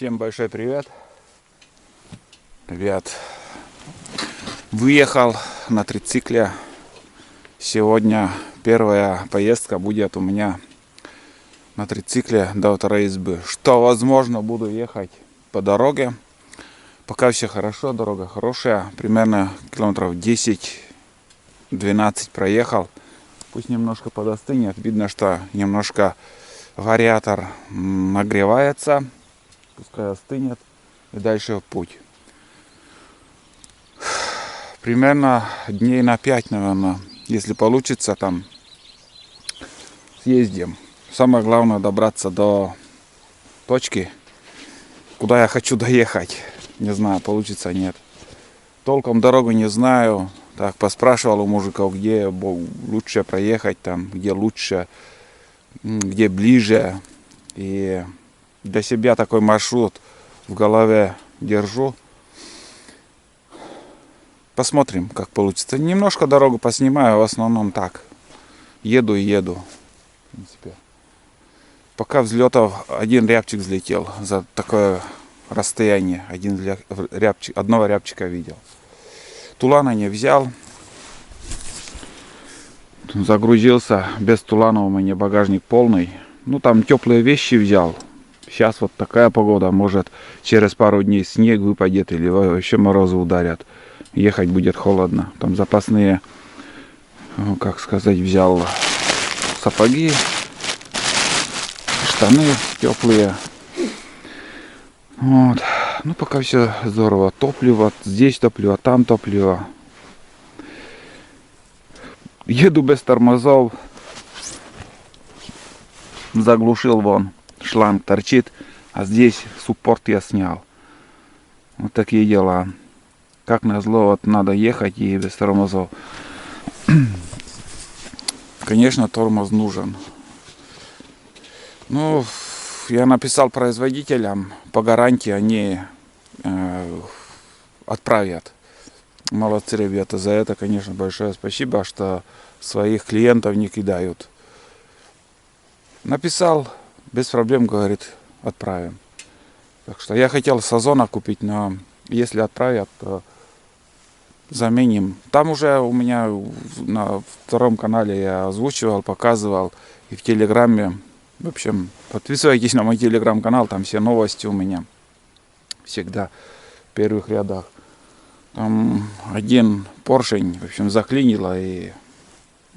Всем большой привет. Ребят, выехал на трицикле. Сегодня первая поездка будет у меня на трицикле до второй избы. Что возможно, буду ехать по дороге. Пока все хорошо, дорога хорошая. Примерно километров 10-12 проехал. Пусть немножко подостынет. Видно, что немножко вариатор нагревается. Пускай остынет. И дальше в путь. Примерно дней на 5, наверное, если получится, там съездим. Самое главное добраться до точки, куда я хочу доехать. Не знаю, получится нет. Толком дорогу не знаю. Так, поспрашивал у мужиков, где лучше проехать, там, где лучше, где ближе. И для себя такой маршрут в голове держу. Посмотрим, как получится. Немножко дорогу поснимаю, в основном так. Еду и еду. В принципе. Пока взлетов один рябчик взлетел за такое расстояние. Одного рябчика видел. Тулана не взял. Загрузился. Без тулана у меня багажник полный. Ну там теплые вещи взял. Сейчас вот такая погода. Может через пару дней снег выпадет или вообще морозы ударят. Ехать будет холодно. Там запасные, как сказать, взял сапоги, штаны теплые. Вот. Ну пока все здорово. Топливо, здесь топливо, там топливо. Еду без тормозов. Заглушил вон. Шланг торчит. А здесь суппорт я снял. Вот такие дела. Как назло, вот надо ехать и без тормозов. Конечно, тормоз нужен. Ну, я написал производителям, по гарантии они отправят. Молодцы ребята, за это, конечно, большое спасибо, что своих клиентов не кидают. Написал, без проблем, говорит, отправим. Так что я хотел с Озона купить, но если отправят, то заменим. Там уже у меня на втором канале я озвучивал, показывал. И в Телеграме. В общем, подписывайтесь на мой Телеграм-канал. Там все новости у меня. Всегда в первых рядах. Там один поршень, в общем, заклинило. И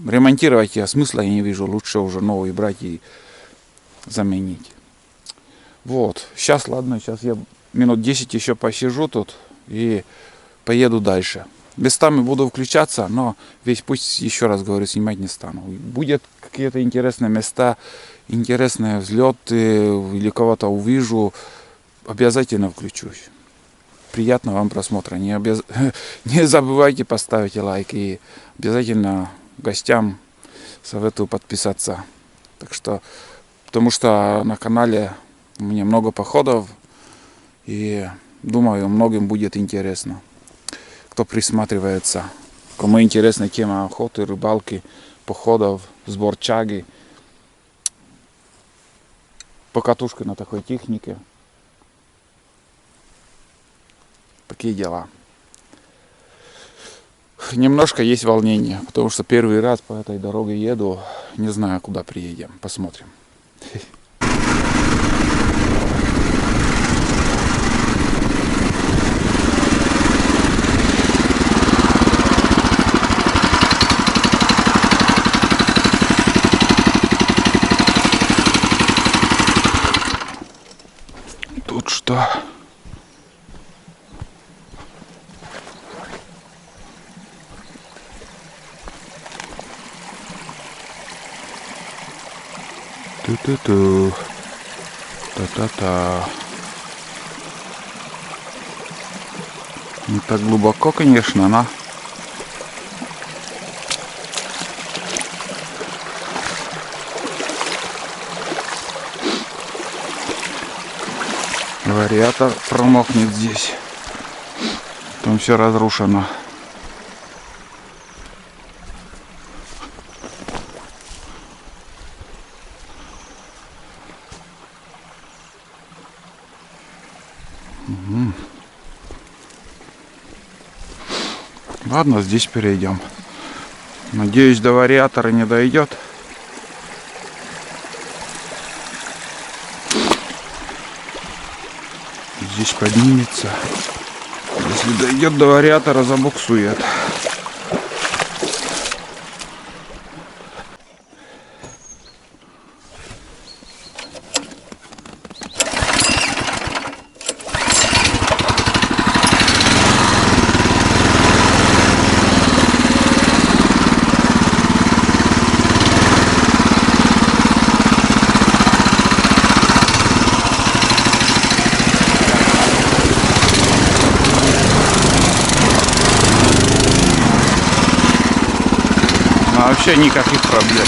ремонтировать я смысла я не вижу. Лучше уже новый брать и заменить. Вот. Сейчас, ладно, сейчас я минут 10 еще посижу тут. И поеду дальше. Местами буду включаться, но весь путь, еще раз говорю, снимать не стану. Будет какие-то интересные места, интересные взлеты, или кого-то увижу, обязательно включусь. Приятного вам просмотра. Не забывайте поставить лайк и обязательно гостям советую подписаться. Так что, потому что на канале у меня много походов и думаю, многим будет интересно. Кто присматривается, кому интересна тема охоты, рыбалки, походов, сбор чаги, покатушка на такой технике. Такие дела. Немножко есть волнение, потому что первый раз по этой дороге еду, не знаю, куда приедем. Посмотрим. Тут что? Ту-ту-ту. Та-та-та. Не так глубоко, конечно, но... Вариатор промокнет здесь. Там все разрушено. Ладно, здесь перейдем. Надеюсь, до вариатора не дойдет. Здесь поднимется. Если дойдет до вариатора, забуксует. Вообще никаких проблем.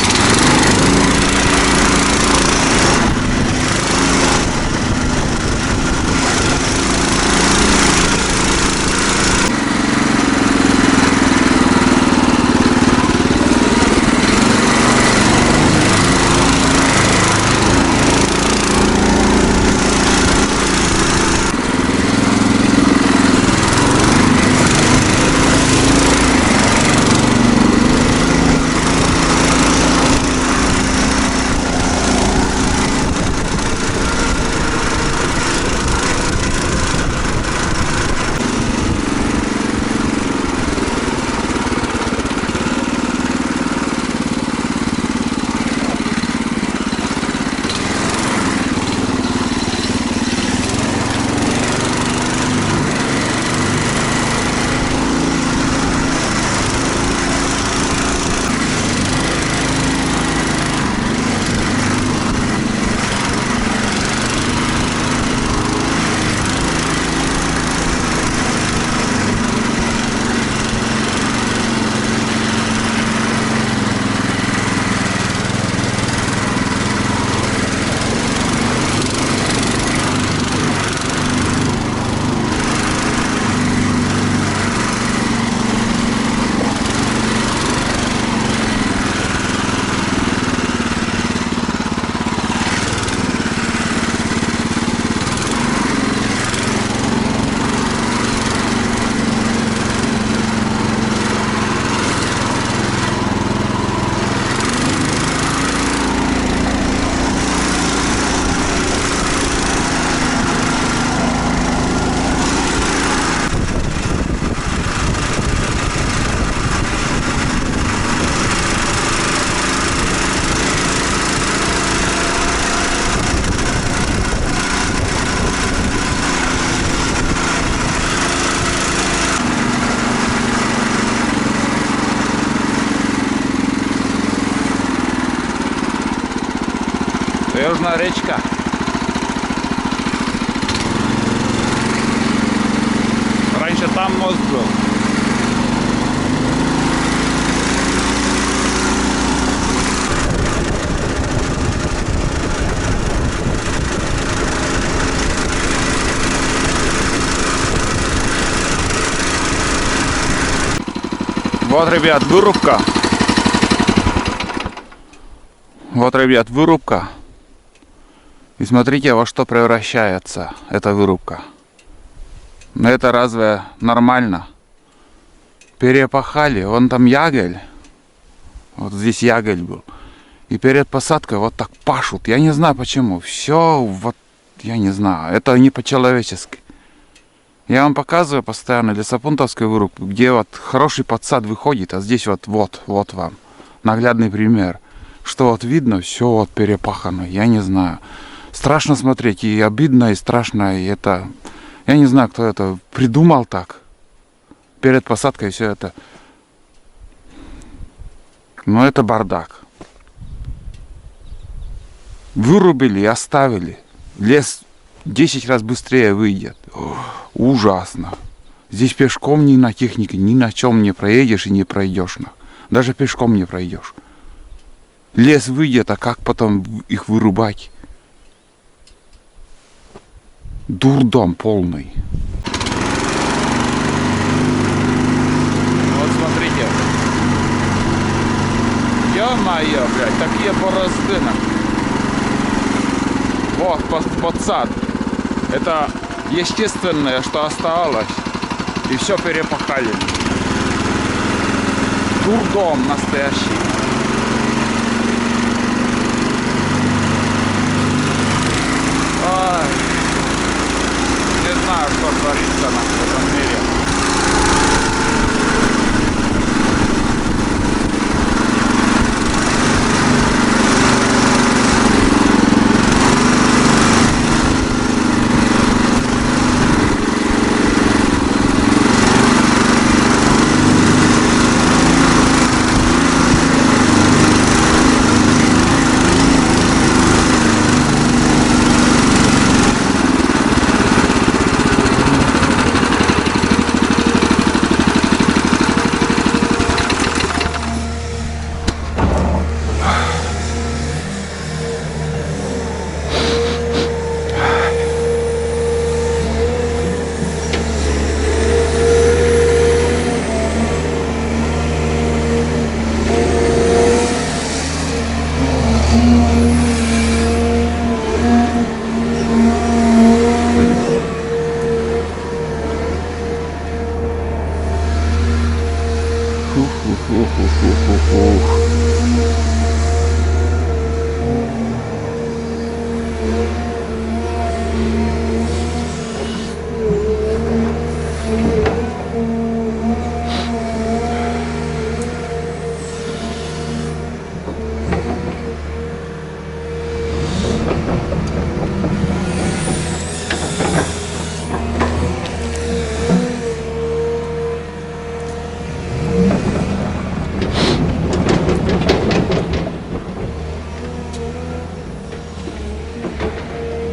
Южная речка. Раньше там мост был. Вот, ребят, вырубка. Вот, ребят, вырубка. И смотрите, во что превращается эта вырубка. Но это разве нормально? Перепахали. Вон там ягель. Вот здесь ягель был. И перед посадкой вот так пашут. Я не знаю почему. Все вот, я не знаю. Это не по-человечески. Я вам показываю постоянно лесопунтовскую вырубку, где вот хороший подсад выходит, а здесь вот вам наглядный пример. Что вот видно, все вот перепахано. Я не знаю. Страшно смотреть, и обидно, и страшно, и это... Я не знаю, кто это придумал так. Перед посадкой все это. Но это бардак. Вырубили и оставили. Лес 10 раз быстрее выйдет. Ужасно. Здесь пешком ни на технике, ни на чем не проедешь и не пройдешь. Даже пешком не пройдешь. Лес выйдет, а как потом их вырубать? Дурдом полный. Вот смотрите. Ё-моё, блядь, такие борозды. Вот подсад. Это естественное, что оставалось. И все перепахали. Дурдом настоящий. Ай, не знаю, что творится в этом мире.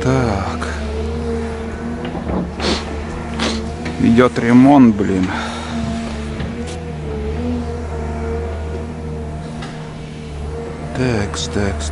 Так. Идет ремонт, блин. Такс. Такс.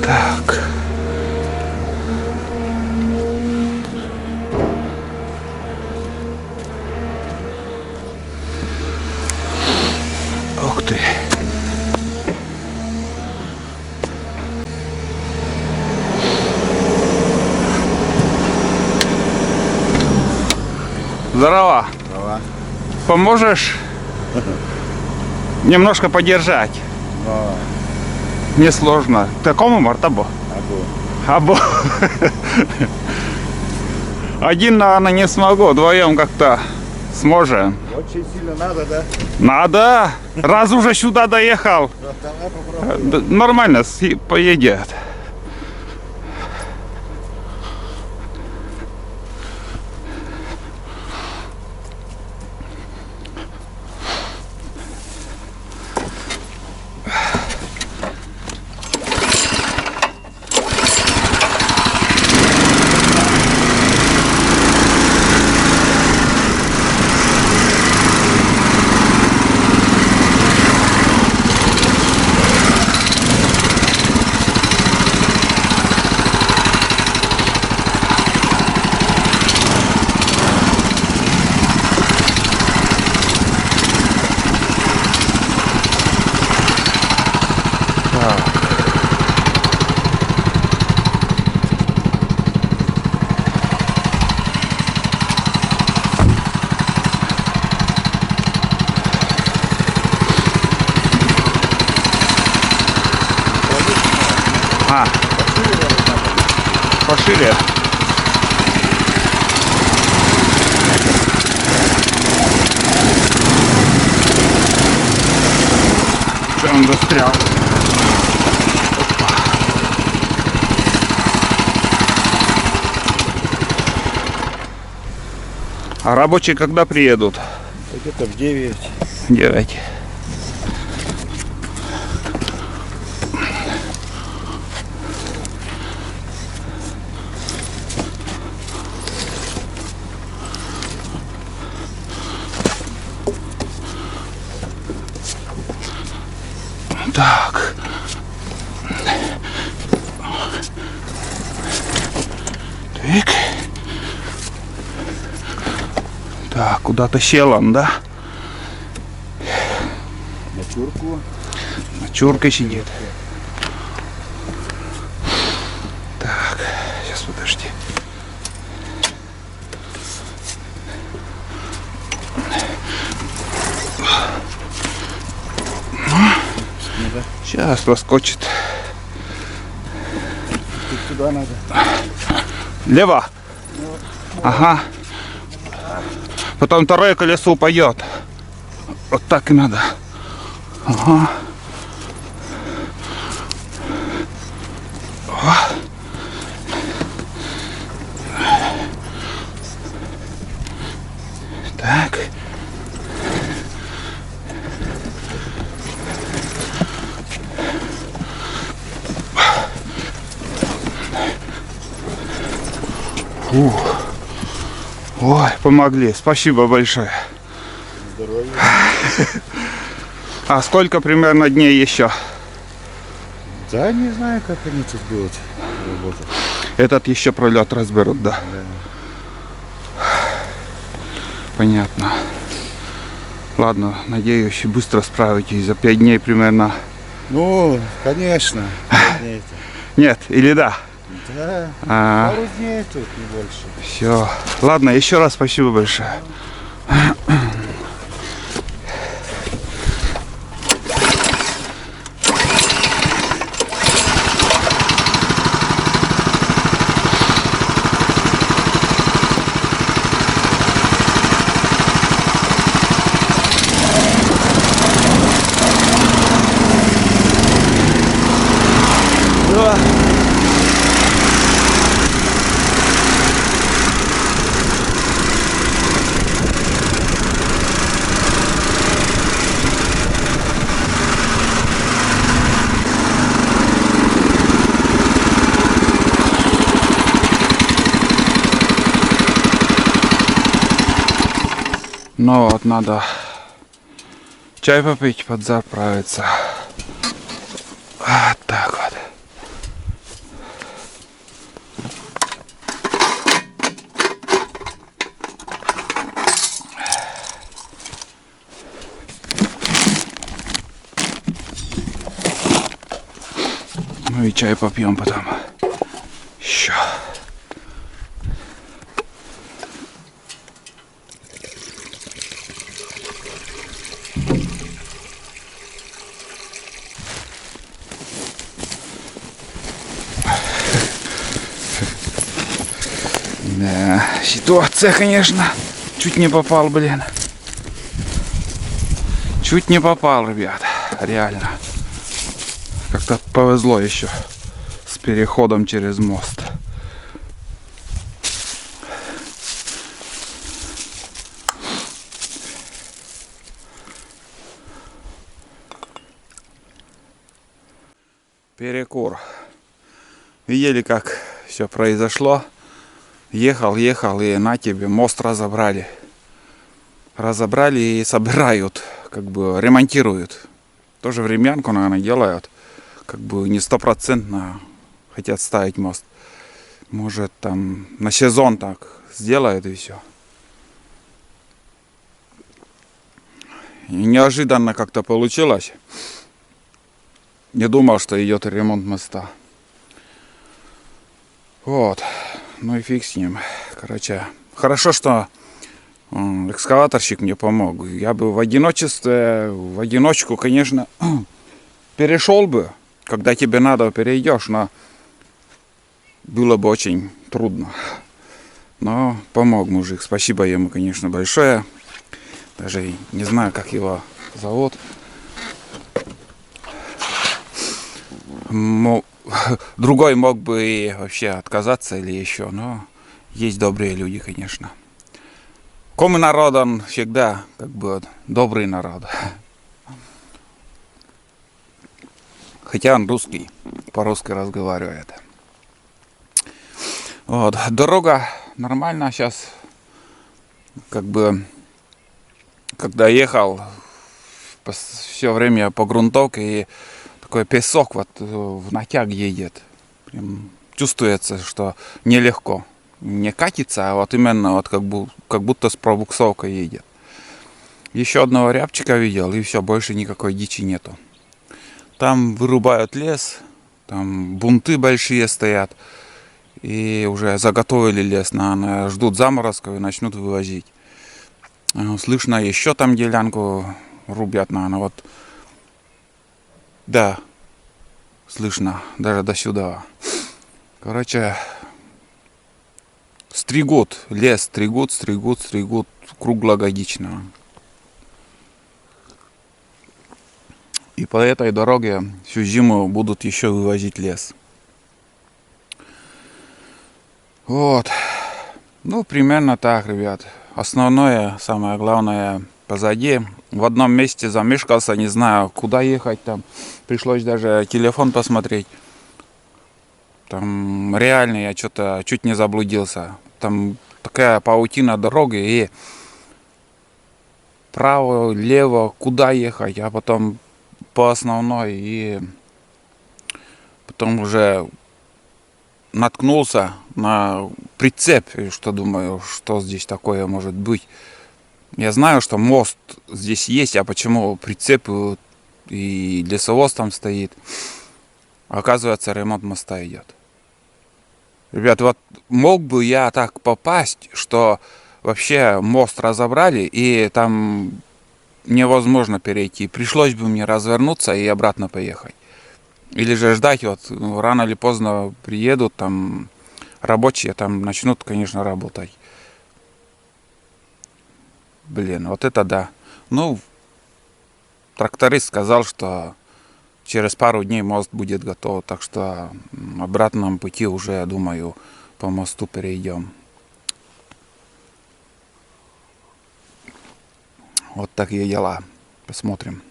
Так. Ух ты. Здорово. Права. Поможешь немножко подержать? Несложно. Такому мартабо? Або. Один, наверное, не смогу. Вдвоем как-то сможем. Очень сильно надо, да? Надо. Раз уже сюда доехал. Давай попробуем. Нормально поедет. Ага, пошире. Что он застрял? А рабочие когда приедут? Где-то в 9. 9. Так. Так. Так, куда-то сел он, да? На чурку. На чуркой сидит. Так, сейчас подожди. Сейчас проскочит. Тут туда надо. Лево. Ага. Потом второе колесо упадет. Вот так и надо. Ага. О. Так. Фух. Ой, помогли. Спасибо большое. Здоровья. А сколько примерно дней еще? Да, не знаю, как они тут будут работать. Этот еще пролет разберут, да? Да. Понятно. Ладно, надеюсь, быстро справитесь. За 5 дней примерно. Ну, конечно. 5 дней-то. Нет, или да? Да. А, Пару дней тут, не больше. все. Ладно, еще раз спасибо большое. Ну вот, надо чай попить, подзаправиться. Вот так вот. Ну и чай попьем потом. Еще. Да, ситуация, конечно, чуть не попал, блин. Чуть не попал, ребят, реально. Как-то повезло еще с переходом через мост. Перекур. Видели, как все произошло? Ехал, и на тебе мост разобрали. Разобрали и собирают, как бы ремонтируют. Тоже времянку, наверное, делают. Как бы не стопроцентно хотят ставить мост. Может, там на сезон так сделают и все. И неожиданно как-то получилось. Не думал, что идет ремонт моста. Вот. Ну и фиг с ним. Короче, хорошо, что экскаваторщик мне помог. Я бы в одиночестве, в одиночку, конечно, перешел бы. когда тебе надо, перейдешь, но было бы очень трудно. Но помог мужик. Спасибо ему, конечно, большое. Даже не знаю, как его зовут. Другой мог бы и вообще отказаться или еще, но есть добрые люди, конечно. Коми народ, он всегда как бы добрый народ. Хотя он русский, по-русски разговаривает. Вот. Дорога нормально сейчас, как бы, когда ехал, все время по грунтовке, и такой песок вот в натяг едет. Прям чувствуется, что нелегко. Не катится, а вот именно вот как будто с пробуксовкой едет. Еще одного рябчика видел, и все, больше никакой дичи нету. Там вырубают лес, там бунты большие стоят, и уже заготовили лес, наверное, ждут заморозков и начнут вывозить. Слышно, еще там делянку рубят, наверное, вот. Да, слышно, даже до сюда. Короче, стригут, лес стригут круглогодично. И по этой дороге всю зиму будут еще вывозить лес. Вот. Ну, примерно так, ребят. Основное, самое главное позади. В одном месте замешкался, не знаю, куда ехать там. Пришлось даже телефон посмотреть. Там реально я что-то чуть не заблудился. Там такая паутина дороги, и право, лево, куда ехать, а потом по основной, и потом уже наткнулся на прицеп, и что думаю, что здесь такое может быть. Я знаю, что мост здесь есть, а почему прицеп и лесовоз там стоит? Оказывается, ремонт моста идет. Ребят, вот мог бы я так попасть, что вообще мост разобрали, и там невозможно перейти. Пришлось бы мне развернуться и обратно поехать. Или же ждать, вот рано или поздно приедут, там рабочие там начнут, конечно, работать. Блин, вот это да. Ну, тракторист сказал, что через пару дней мост будет готов, так что обратном пути уже, я думаю, по мосту перейдем. Вот такие дела. Посмотрим,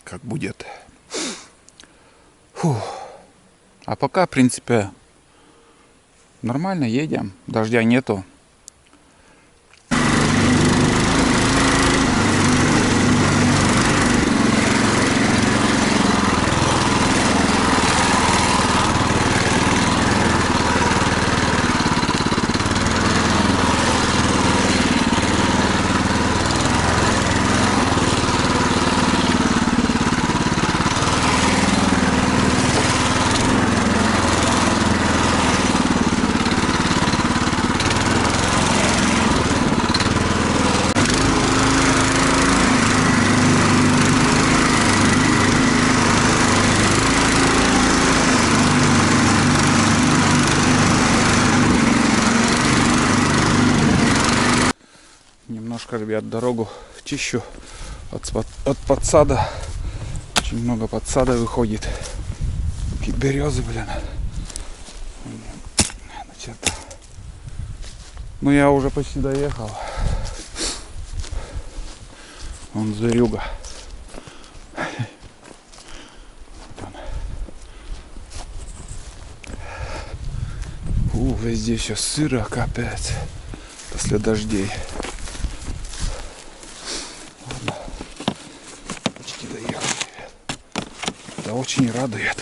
как будет. Фух. А пока, в принципе, нормально едем. Дождя нету. Немножко, ребят, дорогу чищу от подсада. Очень много подсада выходит. Какие березы, блин. Ну, я уже почти доехал. Вон зверюга. Везде все сыро, капец. После дождей. Ладно. Почти доехал. Это очень радует.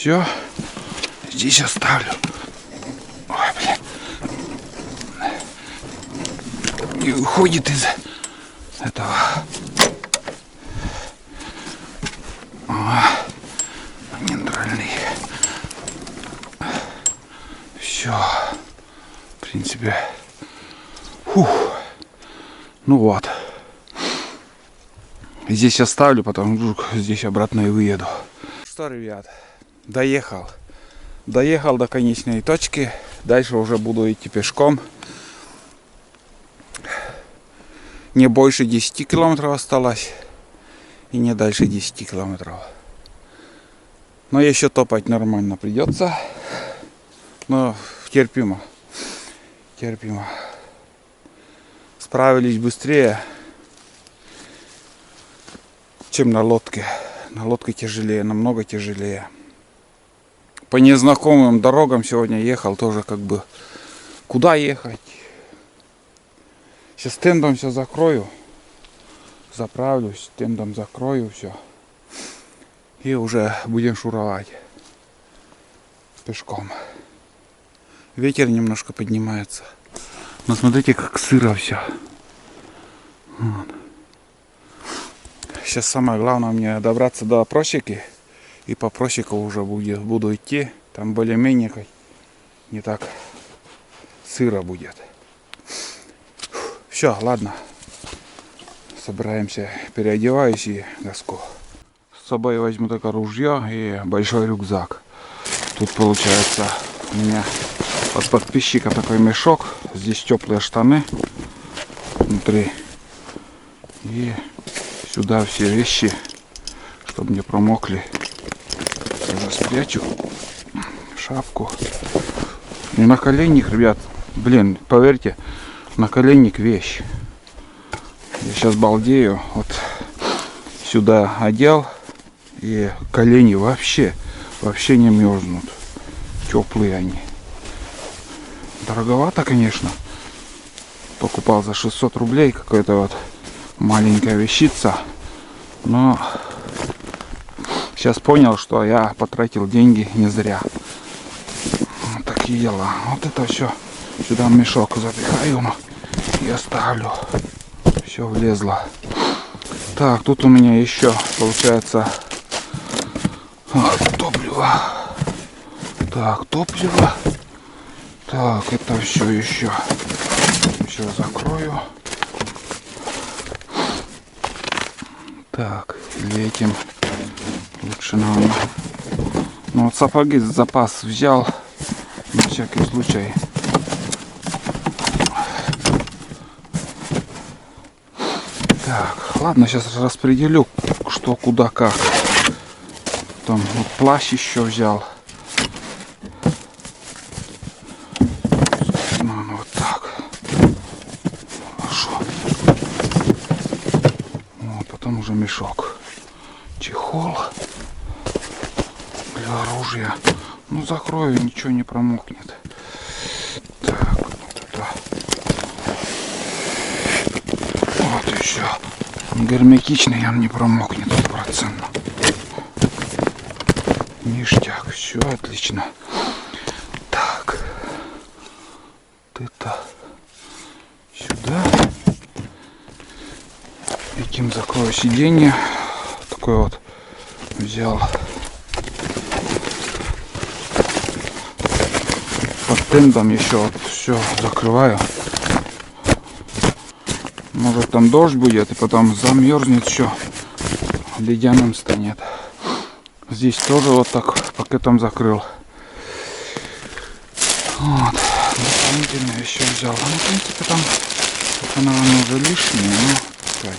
Все. Здесь оставлю. Ой, блин. И уходит из этого. Нейтральный. Все. В принципе. Фух. Ну вот. Здесь оставлю, потом вдруг здесь обратно и выеду. Что, ребят, доехал. Доехал до конечной точки. Дальше уже буду идти пешком. Не больше 10 километров осталось. И не дальше 10 километров. Но еще топать нормально придется. Но терпимо. Терпимо. Справились быстрее, чем на лодке. На лодке тяжелее, намного тяжелее. По незнакомым дорогам сегодня ехал, тоже как бы куда ехать. Сейчас тендом все закрою. Заправлюсь, тендом закрою все. И уже будем шуровать пешком. Ветер немножко поднимается. Но смотрите, как сыро все. Вот. Сейчас самое главное мне добраться до просеки. И по просеку уже буду идти. Там более-менее не так сыро будет. Все, ладно. Собираемся, переодеваюсь и газку. С собой возьму только ружье и большой рюкзак. Тут получается у меня от подписчика такой мешок. Здесь теплые штаны внутри. И сюда все вещи, чтобы не промокли. Уже спрячу. Шапку. И наколенник, ребят. Блин, поверьте, наколенник вещь. Я сейчас балдею. Вот сюда одел. И колени вообще не мерзнут. Теплые они. Дороговато, конечно. Покупал за 600 рублей какая-то вот маленькая вещица. Но сейчас понял, что я потратил деньги не зря. Вот такие дела. Вот это все сюда в мешок запихаю и оставлю. Все влезло. Так, тут у меня еще получается топливо. Так, топливо. Так, это все еще. Сейчас закрою. Так, или этим лучше, наверное. Ну вот сапоги запас взял на всякий случай. Так, ладно, сейчас распределю, что, куда, как. Там вот плащ еще взял. Ну, вот так. Хорошо. Вот, потом уже мешок. Чехол для оружия. Ну, закрою, ничего не промокнет. Так, вот это. Вот еще. Герметичный, он не промокнет 100%. Ништяк, все отлично. Так, вот это сюда. Этим закрою сиденье. Такой вот взял. Под тендом еще вот все закрываю. Может там дождь будет и потом замерзнет все, ледяным станет. Здесь тоже вот так пакетом закрыл. Вот. Дополнительно еще взял. Ну, в принципе, там это, наверное, уже лишнее, но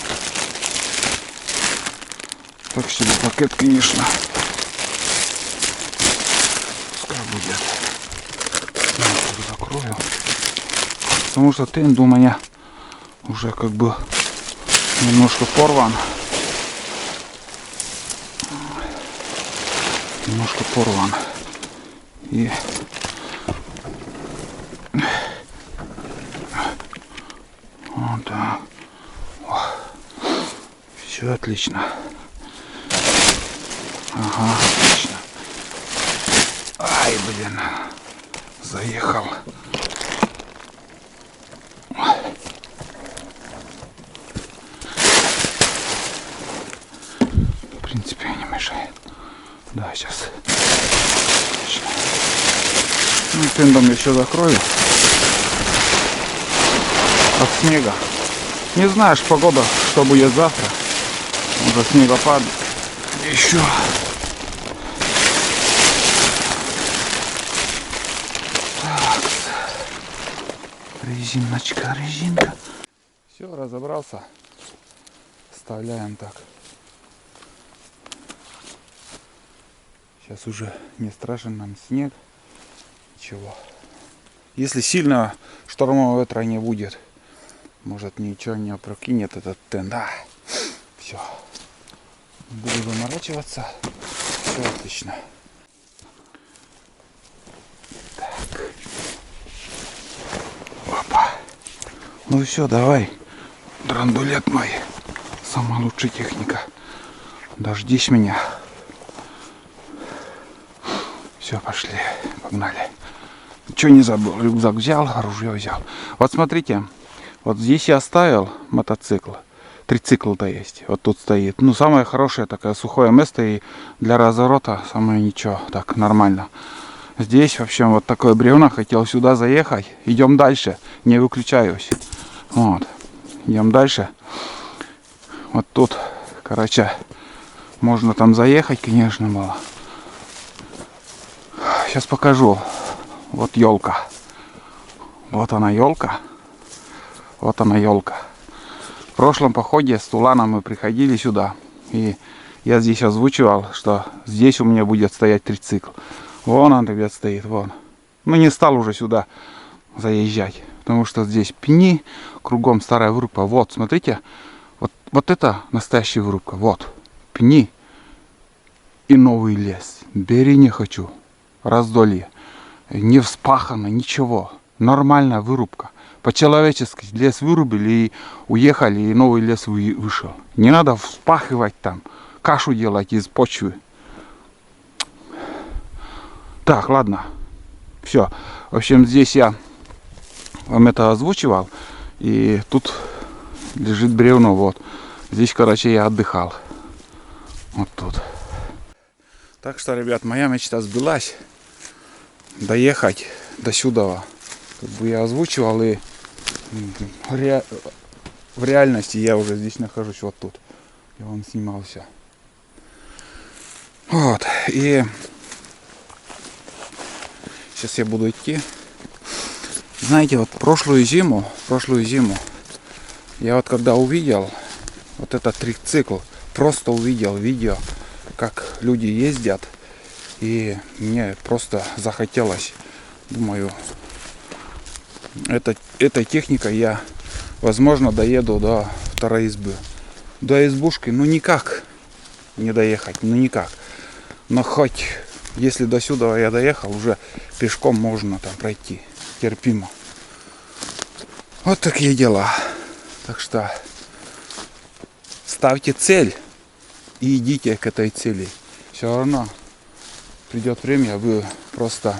так себе пакет, конечно. Пускай будет. Я закрою. Потому что тенд у меня уже как бы немножко порван. Немножко порван. И вот так. Все отлично. Ага, отлично. Ай, блин. Заехал. В принципе, не мешает. Да, сейчас. Ну, тендом еще закрою. От снега. Не знаешь, погода, что будет завтра. Может, снегопад. Еще. Так. Резинка. Все, разобрался. Вставляем так. Сейчас уже не страшен нам снег. Ничего. Если сильно штормового ветра не будет, может, ничего не опрокинет этот тент. Да. Все. Буду заморачиваться. Все отлично. Так. Опа. Ну все, давай. Драндулет мой. Самая лучшая техника. Дождись меня. Все, пошли. Погнали. Чего не забыл? Рюкзак взял, оружие взял. Вот смотрите. Вот здесь я оставил мотоцикл. Трицикл-то есть. Вот тут стоит. Ну, самое хорошее такое сухое место. И для разворота самое ничего. Так, нормально. Здесь, в общем, вот такое бревно. Хотел сюда заехать. Идем дальше. Не выключаюсь. Вот. Идем дальше. Вот тут, короче, можно там заехать, конечно, было. Сейчас покажу. Вот елка. Вот она елка. Вот она елка. В прошлом походе с Туланом мы приходили сюда. И я здесь озвучивал, что здесь у меня будет стоять трицикл. Вон он, ребят, стоит, вон. Ну, не стал уже сюда заезжать. Потому что здесь пни, кругом старая вырубка. Вот, смотрите. Вот это настоящая вырубка. Вот. Пни и новый лес. Бери не хочу. Раздолье. Не вспахано, ничего. Нормальная вырубка. По-человечески лес вырубили и уехали, и новый лес вышел. Не надо вспахивать там, кашу делать из почвы. Так, ладно. Все. В общем, здесь я вам это озвучивал. И тут лежит бревно. Вот. Здесь, короче, я отдыхал. Вот тут. Так что, ребят, моя мечта сбылась. Доехать до сюда. Как бы я озвучивал, и в реальности я уже здесь нахожусь, вот тут. Я вам снимал все. Вот. И сейчас я буду идти. Знаете, вот прошлую зиму я вот когда увидел вот этот трицикл, просто увидел видео, как люди ездят, и мне просто захотелось, думаю, этой техникой я, возможно, доеду до второй избы. До избушки, ну никак не доехать, ну никак. Но хоть, если до сюда я доехал, уже пешком можно там пройти, терпимо. Вот такие дела. Так что ставьте цель и идите к этой цели. Все равно придет время, вы просто,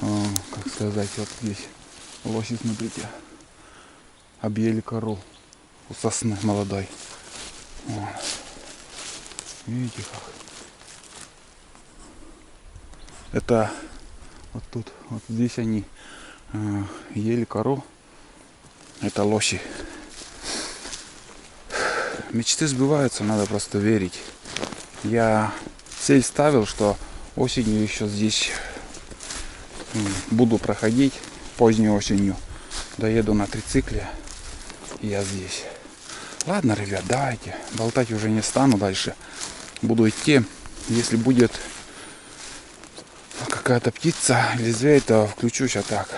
как сказать, вот здесь лоси, смотрите, объели кору у сосны молодой. Вот. Видите как? Это вот тут, вот здесь они ели кору. Это лоси. Мечты сбываются, надо просто верить. Я цель ставил, что осенью еще здесь буду проходить, поздней осенью. Доеду на трицикле, и я здесь. Ладно, ребят, давайте. Болтать уже не стану дальше. Буду идти. Если будет какая-то птица или зверь, то включусь, а так.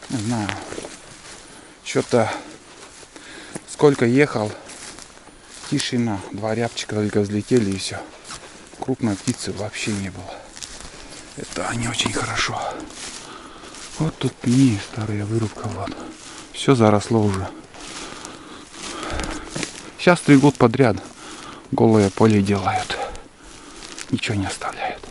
Не знаю. Что-то сколько ехал. Тишина. 2 рябчика только взлетели, и все. Крупной птицы вообще не было. Это не очень хорошо. Вот тут пни, старая вырубка, вот. Все заросло уже. Сейчас 3 года подряд голое поле делают. Ничего не оставляют.